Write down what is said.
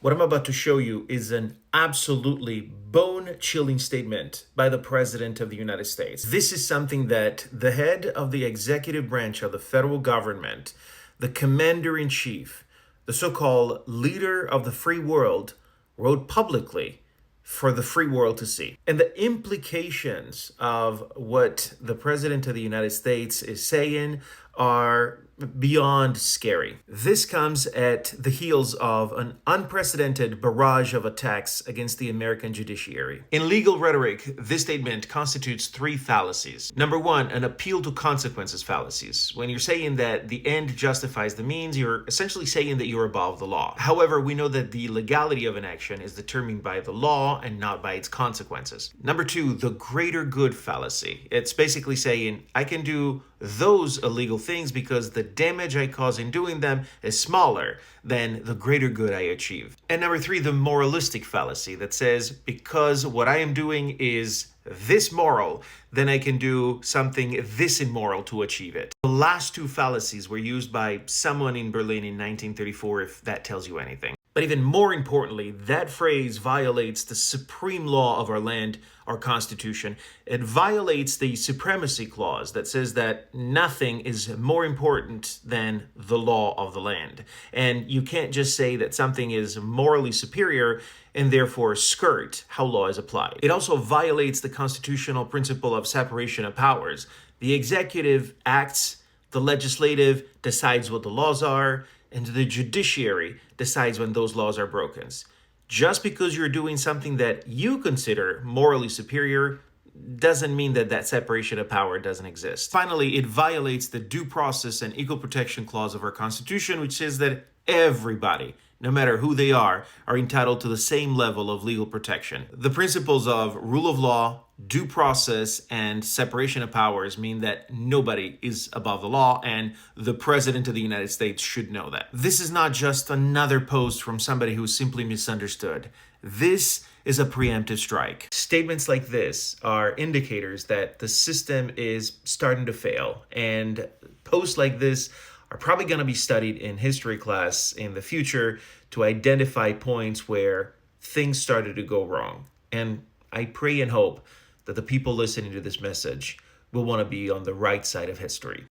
What I'm about to show you is an absolutely bone-chilling statement by the President of the United States. This is something that the head of the executive branch of the federal government, the commander-in-chief, the so-called leader of the free world, wrote publicly for the free world to see. And the implications of what the President of the United States is saying are beyond scary. This comes at the heels of an unprecedented barrage of attacks against the American judiciary. In legal rhetoric, this statement constitutes three fallacies. Number one, an appeal to consequences fallacies. When you're saying that the end justifies the means, you're essentially saying that you're above the law. However, we know that the legality of an action is determined by the law and not by its consequences. Number two, the greater good fallacy. It's basically saying I can do those illegal things because the damage I cause in doing them is smaller than the greater good I achieve. And number three, the moralistic fallacy that says because what I am doing is this moral, then I can do something this immoral to achieve it. The last two fallacies were used by someone in Berlin in 1934, if that tells you anything. But even more importantly, that phrase violates the supreme law of our land, our Constitution. It violates the supremacy clause that says that nothing is more important than the law of the land. And you can't just say that something is morally superior and therefore skirt how law is applied. It also violates the constitutional principle of separation of powers. The executive acts, the legislative decides what the laws are, and the judiciary decides when those laws are broken. Just because you're doing something that you consider morally superior doesn't mean that that separation of power doesn't exist. Finally, it violates the due process and equal protection clause of our Constitution, which says that everybody, no matter who they are entitled to the same level of legal protection. The principles of rule of law, due process, and separation of powers mean that nobody is above the law, and the President of the United States should know that. This is not just another post from somebody who simply misunderstood. This is a preemptive strike. Statements like this are indicators that the system is starting to fail, and posts like this are probably going to be studied in history class in the future to identify points where things started to go wrong. And I pray and hope that the people listening to this message will want to be on the right side of history.